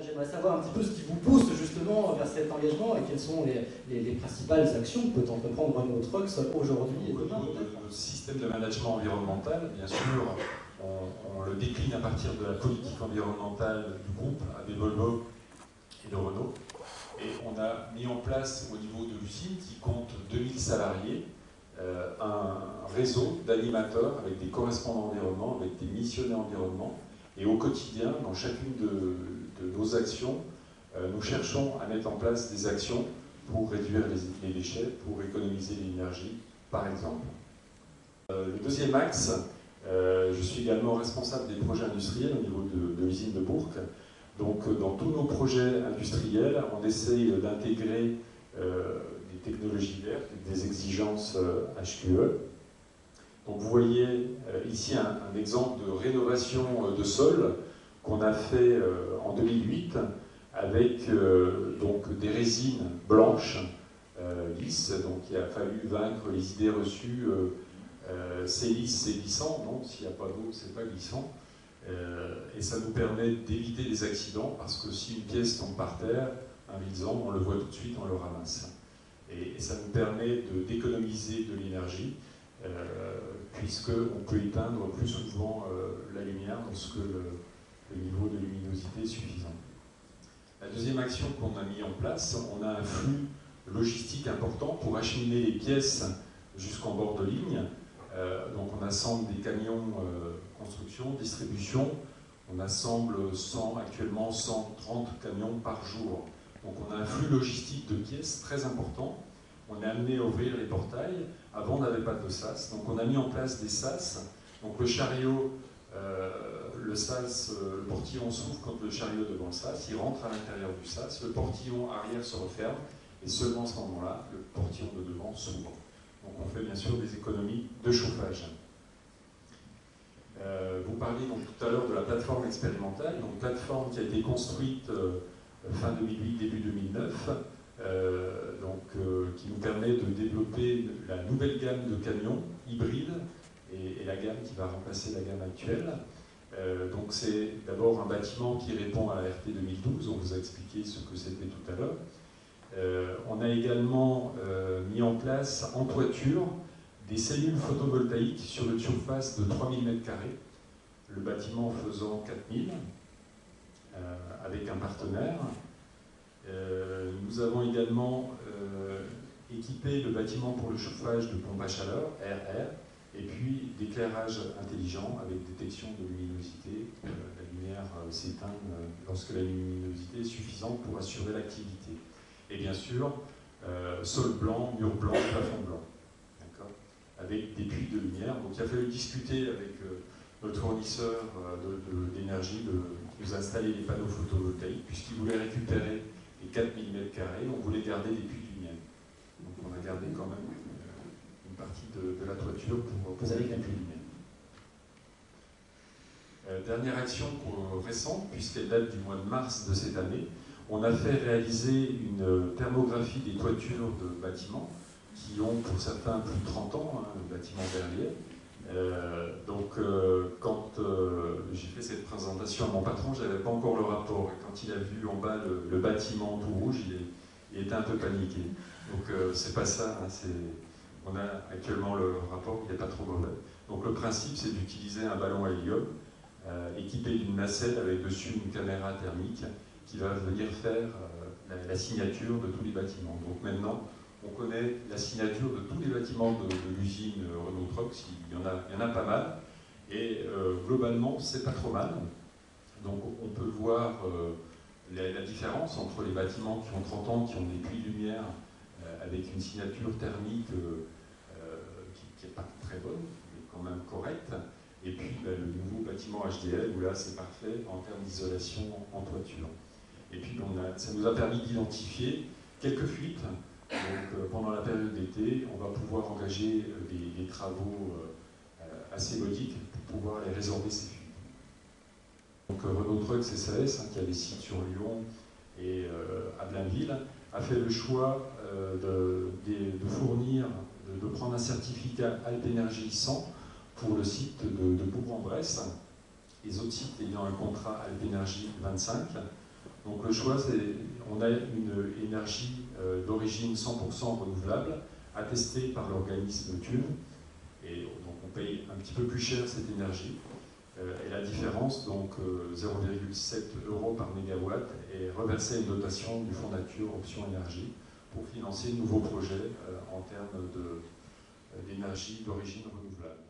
J'aimerais savoir un petit peu ce qui vous pousse justement vers cet engagement et quelles sont les principales actions que peut entreprendre Renault Trucks aujourd'hui et Au demain. niveau de notre système de management environnemental, bien sûr, on le décline à partir de la politique environnementale du groupe AB Volvo et de Renault. Et on a mis en place au niveau de l'usine, qui compte 2000 salariés, un réseau d'animateurs avec des correspondants environnement, avec des missionnaires environnement. Et au quotidien, dans chacune de nos actions, nous cherchons à mettre en place des actions pour réduire les déchets, pour économiser l'énergie, par exemple. Le deuxième axe, je suis également responsable des projets industriels au niveau de l'usine de Bourg. Donc, dans tous nos projets industriels, on essaye d'intégrer des technologies vertes, des exigences HQE. Donc, vous voyez ici un exemple de rénovation de sol qu'on a fait en 2008 avec donc des résines blanches lisses. Donc, il a fallu vaincre les idées reçues. C'est lisse, c'est glissant. Non, s'il n'y a pas d'eau, c'est pas glissant. Et ça nous permet d'éviter des accidents parce que si une pièce tombe par terre, un lisant, on le voit tout de suite, on le ramasse. Et ça nous permet d'économiser de l'énergie puisqu'on peut éteindre plus souvent la lumière lorsque le niveau de luminosité est suffisant. La deuxième action qu'on a mis en place, on a un flux logistique important pour acheminer les pièces jusqu'en bord de ligne. Donc on assemble des camions construction, distribution, on assemble actuellement 130 camions par jour. Donc on a un flux logistique de pièces très important. On est amené à ouvrir les portails. Avant on n'avait pas de sas, donc on a mis en place des sas. Donc le chariot, le sas, le portillon s'ouvre quand le chariot est devant le sas, il rentre à l'intérieur du sas, le portillon arrière se referme, et seulement à ce moment-là, le portillon de devant s'ouvre. Donc on fait bien sûr des économies de chauffage. Vous parliez donc tout à l'heure de la plateforme expérimentale, donc plateforme qui a été construite fin 2008, début 2009, qui nous permet de développer la nouvelle gamme de camions hybrides et la gamme qui va remplacer la gamme actuelle. Donc c'est d'abord un bâtiment qui répond à la RT 2012, on vous a expliqué ce que c'était tout à l'heure. On a également mis en place en toiture des cellules photovoltaïques sur une surface de 3000 m², le bâtiment faisant 4000, avec un partenaire. Nous avons également équipé le bâtiment pour le chauffage de pompes à chaleur, RR, et puis d'éclairage intelligent avec détection de luminosité. La lumière s'éteint lorsque la luminosité est suffisante pour assurer l'activité. Et bien sûr, sol blanc, mur blanc, plafond blanc, avec des puits de lumière. Donc il a fallu discuter avec notre fournisseur d'énergie de nous installer les panneaux photovoltaïques, puisqu'il voulait récupérer les 4000 m², on voulait garder des puits de lumière. Donc on a gardé quand même une partie de la toiture pour Vous avez les puits de lumière. Dernière action récente, puisqu'elle date du mois de mars de cette année, on a fait réaliser une thermographie des toitures de bâtiments qui ont pour certains plus de 30 ans, le bâtiment Berlier. Quand j'ai fait cette présentation à mon patron, je n'avais pas encore le rapport. Et quand il a vu en bas le bâtiment tout rouge, il était un peu paniqué. Donc c'est pas ça, on a actuellement le rapport, il n'est pas trop mauvais. Donc le principe, c'est d'utiliser un ballon à hélium équipé d'une nacelle avec dessus une caméra thermique qui va venir faire la signature de tous les bâtiments. Donc maintenant, on connaît la signature de tous les bâtiments de l'usine Renault Trucks, il y en a pas mal, et globalement, c'est pas trop mal. Donc on peut voir la différence entre les bâtiments qui ont 30 ans, qui ont des puits de lumière avec une signature thermique qui n'est pas très bonne, mais quand même correcte, et puis le nouveau bâtiment HDL, où là c'est parfait en termes d'isolation en toiture. Et puis ça nous a permis d'identifier quelques fuites. Donc pendant la période d'été, on va pouvoir engager des travaux assez modiques pour pouvoir les résorber ces fuites. Donc Renault Trucks SAS, qui a des sites sur Lyon et à Blainville, a fait le choix de prendre un certificat Alpenergie 100 pour le site de Bourg-en-Bresse, les autres sites ayant un contrat Alpenergie 25. Donc le choix, c'est on a une énergie d'origine 100% renouvelable, attestée par l'organisme TUV, et donc on paye un petit peu plus cher cette énergie. Et la différence, donc 0,7 € par mégawatt, est reversée à une dotation du Fonds Nature Option Énergie pour financer de nouveaux projets en termes d'énergie d'origine renouvelable.